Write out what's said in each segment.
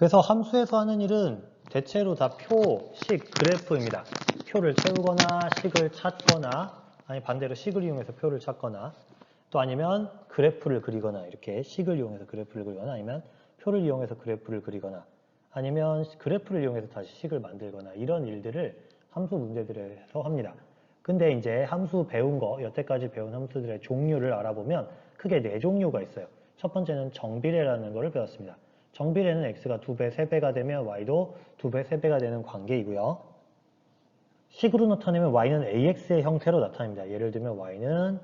그래서 함수에서 하는 일은 대체로 다 표, 식, 그래프입니다. 표를 채우거나 식을 찾거나 아니 반대로 식을 이용해서 표를 찾거나 또 아니면 그래프를 그리거나 이렇게 식을 이용해서 그래프를 그리거나 아니면 표를 이용해서 그래프를 그리거나 아니면 그래프를 이용해서 다시 식을 만들거나 이런 일들을 함수 문제들에서 합니다. 근데 이제 함수 배운 거, 여태까지 배운 함수들의 종류를 알아보면 크게 4종류가 있어요. 첫 번째는 정비례라는 것을 배웠습니다. 정비례는 x가 2배, 3배가 되면 y도 2배, 3배가 되는 관계이고요. 식으로 나타내면 y는 ax의 형태로 나타납니다. 예를 들면 y는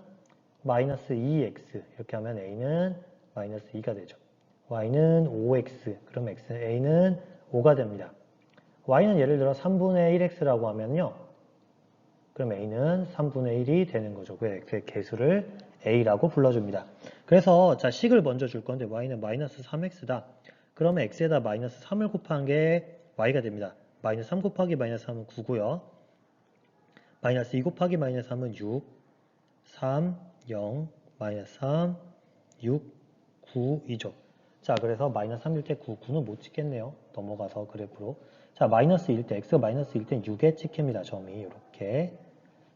마이너스 2x 이렇게 하면 a는 마이너스 2가 되죠. y는 5x 그럼 a는 5가 됩니다. y는 예를 들어 3분의 1x라고 하면요. 그럼 a는 3분의 1이 되는 거죠. 그 x의 개수를 a라고 불러줍니다. 그래서 자 식을 먼저 줄 건데 y는 마이너스 3x다. 그러면 x에다 마이너스 3을 곱한 게 y가 됩니다. 마이너스 3 곱하기 마이너스 3은 9고요. 마이너스 2 곱하기 마이너스 3은 6, 3, 0, 마이너스 3, 6, 9, 2죠. 자, 그래서 마이너스 3일 때 9, 9는 못 찍겠네요. 넘어가서 그래프로. 자, 마이너스 1일 때, x가 마이너스 1일 때 6에 찍힙니다. 점이 이렇게.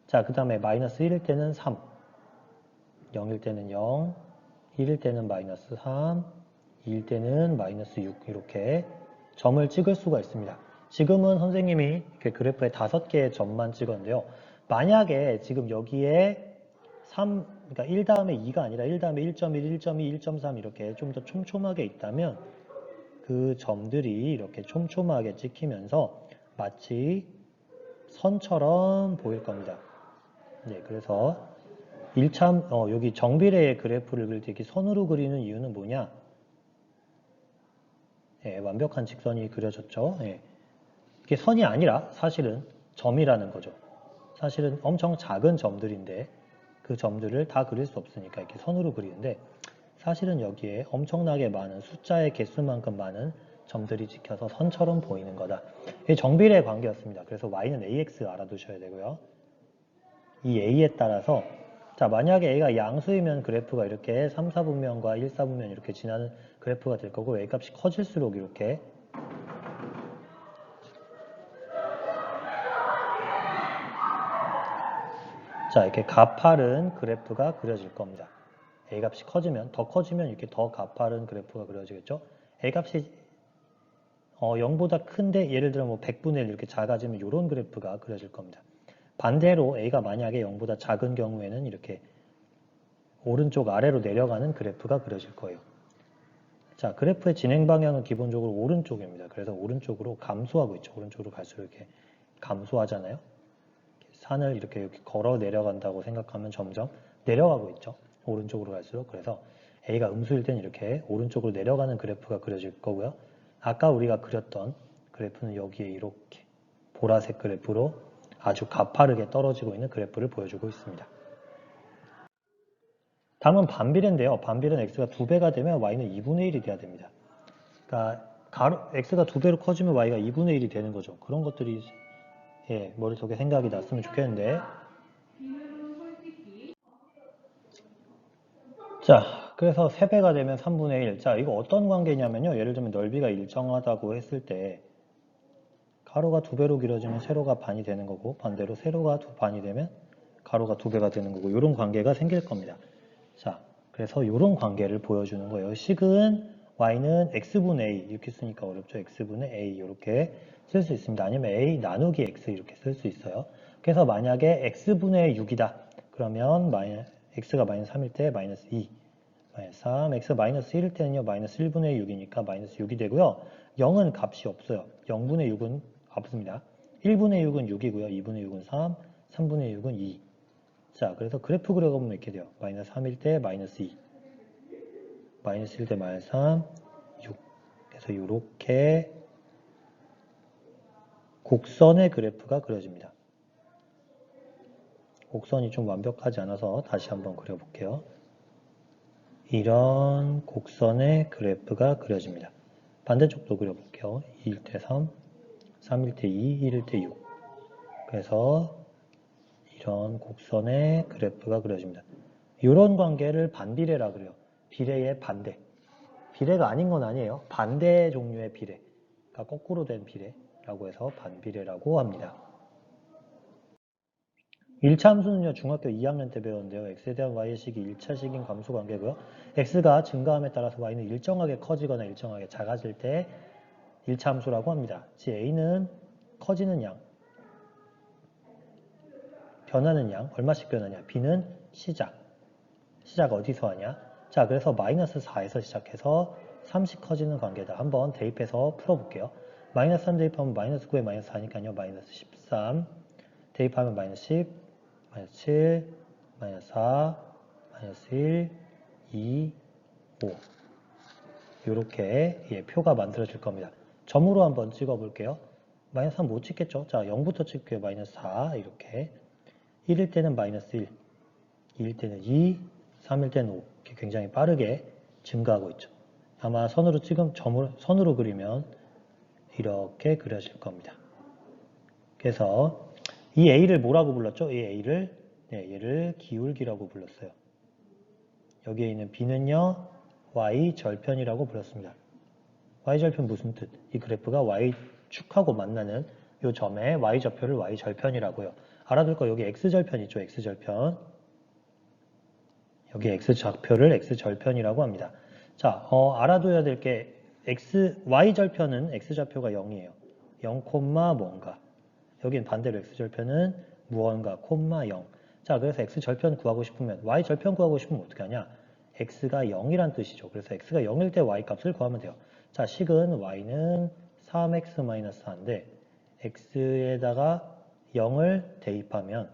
자, 그 다음에 마이너스 1일 때는 3, 0일 때는 0, 1일 때는 마이너스 3, 2일 때는 마이너스 6 이렇게 점을 찍을 수가 있습니다. 지금은 선생님이 이렇게 그래프에 5개의 점만 찍었는데요. 만약에 지금 여기에 3, 그러니까 1 다음에 2가 아니라 1 다음에 1.1, 1.2, 1.3 이렇게 좀 더 촘촘하게 있다면 그 점들이 이렇게 촘촘하게 찍히면서 마치 선처럼 보일 겁니다. 네, 그래서 1참, 여기 정비례의 그래프를 그릴 때 이렇게 선으로 그리는 이유는 뭐냐? 예, 완벽한 직선이 그려졌죠. 예. 이게 선이 아니라 사실은 점이라는 거죠. 사실은 엄청 작은 점들인데 그 점들을 다 그릴 수 없으니까 이렇게 선으로 그리는데 사실은 여기에 엄청나게 많은 숫자의 개수만큼 많은 점들이 찍혀서 선처럼 보이는 거다. 이게 정비례의 관계였습니다. 그래서 y는 ax 알아두셔야 되고요. 이 a에 따라서 자 만약에 a가 양수이면 그래프가 이렇게 3, 4분면과 1, 4분면 이렇게 지나는 그래프가 될 거고 a 값이 커질수록 이렇게 자 이렇게 가파른 그래프가 그려질 겁니다. a 값이 커지면 더 커지면 이렇게 더 가파른 그래프가 그려지겠죠. a 값이 0보다 큰데 예를 들어 뭐 100분의 1 이렇게 작아지면 이런 그래프가 그려질 겁니다. 반대로 a가 만약에 0보다 작은 경우에는 이렇게 오른쪽 아래로 내려가는 그래프가 그려질 거예요. 자, 그래프의 진행 방향은 기본적으로 오른쪽입니다. 그래서 오른쪽으로 감소하고 있죠. 오른쪽으로 갈수록 이렇게 감소하잖아요. 산을 이렇게 걸어 내려간다고 생각하면 점점 내려가고 있죠. 오른쪽으로 갈수록. 그래서 A가 음수일 땐 이렇게 오른쪽으로 내려가는 그래프가 그려질 거고요. 아까 우리가 그렸던 그래프는 여기에 이렇게 보라색 그래프로 아주 가파르게 떨어지고 있는 그래프를 보여주고 있습니다. 다음은 반비례인데요. 반비례는 x가 2배가 되면 y는 2분의 1이 돼야 됩니다. 그러니까 x가 2배로 커지면 y가 2분의 1이 되는 거죠. 그런 것들이 예, 머릿속에 생각이 났으면 좋겠는데 자, 그래서 3배가 되면 3분의 1. 자, 이거 어떤 관계냐면요. 예를 들면 넓이가 일정하다고 했을 때 가로가 2배로 길어지면 세로가 반이 되는 거고 반대로 세로가 반이 되면 가로가 2배가 되는 거고 이런 관계가 생길 겁니다. 자, 그래서 이런 관계를 보여주는 거예요. 식은 y는 x분의 a 이렇게 쓰니까 어렵죠. x분의 a 이렇게 쓸 수 있습니다. 아니면 a 나누기 x 이렇게 쓸 수 있어요. 그래서 만약에 x분의 6이다. 그러면 x가 마이너스 3일 때 마이너스 2, 마이너스 3, x가 마이너스 1일 때는요. 마이너스 1분의 6이니까 마이너스 6이 되고요. 0은 값이 없어요. 0분의 6은 없습니다. 1분의 6은 6이고요. 2분의 6은 3, 3분의 6은 2. 자, 그래서 그래프 그려보면 이렇게 돼요. 마이너스 3일 때 마이너스 2, 마이너스 1일 때 마이너스 3, 6. 그래서 이렇게 곡선의 그래프가 그려집니다. 곡선이 좀 완벽하지 않아서 다시 한번 그려볼게요. 이런 곡선의 그래프가 그려집니다. 반대쪽도 그려볼게요. 2일 때 3, 3일 때 2, 1일 때 6. 그래서 이런 곡선의 그래프가 그려집니다. 이런 관계를 반비례라 그래요. 비례의 반대. 비례가 아닌 건 아니에요. 반대 종류의 비례. 비례가 거꾸로 된 비례라고 해서 반비례라고 합니다. 1차 함수는요, 중학교 2학년 때 배웠는데요. x에 대한 y의 식이 1차식인 감소 관계고요. x가 증가함에 따라서 y는 일정하게 커지거나 일정하게 작아질 때 1차 함수라고 합니다. 즉 a는 커지는 양, 변하는 양, 얼마씩 변하냐? b는 시작 어디서 하냐? 자, 그래서 마이너스 4에서 시작해서 30 커지는 관계다. 한번 대입해서 풀어볼게요. 마이너스 3 대입하면 마이너스 9에 마이너스 4니까요. 마이너스 13 대입하면 마이너스 10, 마이너스 7, 마이너스 4, 마이너스 1, 2, 5 이렇게 표가 만들어질 겁니다. 점으로 한번 찍어볼게요. 마이너스 3 못 찍겠죠? 자, 0부터 찍고요. 마이너스 4 이렇게 1일 때는 마이너스 1, 2일 때는 2, 3일 때는 5 이렇게 굉장히 빠르게 증가하고 있죠. 아마 선으로 선으로 그리면 이렇게 그려질 겁니다. 그래서 이 A를 뭐라고 불렀죠? 이 A를 얘를 기울기라고 불렀어요. 여기에 있는 B는요 Y절편이라고 불렀습니다. Y절편 무슨 뜻? 이 그래프가 Y축하고 만나는 이 점의 Y좌표를 Y절편이라고요. 알아둘 거 여기 X절편 있죠? X절편. 여기 X좌표를 X절편이라고 합니다. 자, 알아둬야 될 게 Y절편은 X좌표가 0이에요. 0, 뭔가. 여긴 반대로 X절편은 무언가, 0. 자, 그래서 X절편 구하고 싶으면, Y절편 구하고 싶으면 어떻게 하냐? X가 0이란 뜻이죠. 그래서 X가 0일 때 Y값을 구하면 돼요. 자, 식은 Y는 3X-4인데, X에다가 0을 대입하면,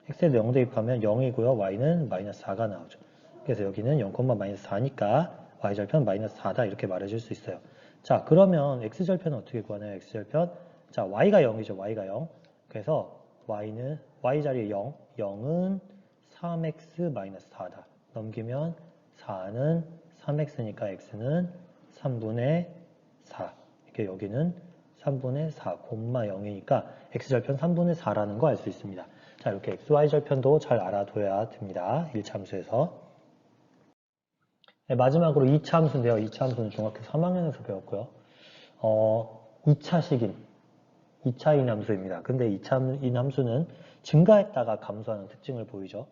X에다 0 대입하면 0이고요. Y는 마이너스 4가 나오죠. 그래서 여기는 0, 마이너스 4니까 Y절편 마이너스 4다 이렇게 말해줄 수 있어요. 자, 그러면 X절편은 어떻게 구하나요? X절편. 자, Y가 0이죠. Y가 0. 그래서 Y는, Y 자리에 0. 0은 3X 마이너스 4다. 넘기면 4는 3X니까 X는 3분의 4. 이렇게 여기는 3분의 4, 0이니까 X절편 3분의 4라는 거 알 수 있습니다. 자, 이렇게 XY절편도 잘 알아둬야 됩니다. 1차 함수에서. 네, 마지막으로 2차 함수인데요. 2차 함수는 중학교 3학년에서 배웠고요. 2차식인 2차인 함수입니다. 근데 2차인 함수는 증가했다가 감소하는 특징을 보이죠.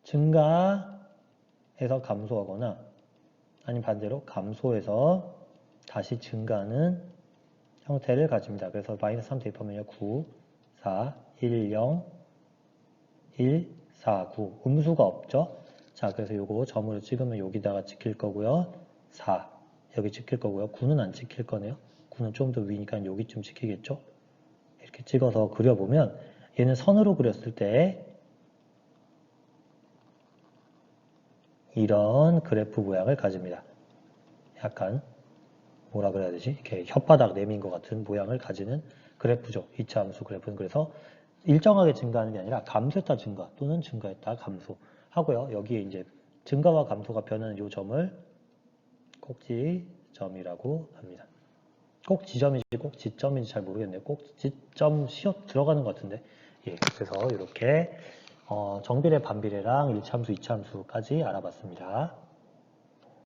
증가해서 감소하거나 아니면 반대로 감소해서 다시 증가하는 형태를 가집니다. 그래서 마이너스 3 대입하면요. 9, 4, 1, 0, 1, 4, 9 음수가 없죠. 자, 그래서 요거 점으로 찍으면 여기다가 찍힐 거고요. 4 여기 찍힐 거고요. 9는 안 찍힐 거네요. 9는 좀 더 위니까 여기쯤 찍히겠죠. 이렇게 찍어서 그려보면 얘는 선으로 그렸을 때 이런 그래프 모양을 가집니다. 약간 뭐라 그래야 되지? 이렇게 혓바닥 내민 것 같은 모양을 가지는 그래프죠. 2차 함수 그래프는. 그래서 일정하게 증가하는 게 아니라 감소했다 증가 또는 증가했다 감소 하고요. 여기에 이제 증가와 감소가 변하는 이 점을 꼭지점이라고 합니다. 꼭지점인지 꼭지점인지 잘 모르겠네요. 꼭지점 시옷 들어가는 것 같은데. 예, 그래서 이렇게 정비례, 반비례랑 1차 함수, 2차 함수까지 알아봤습니다.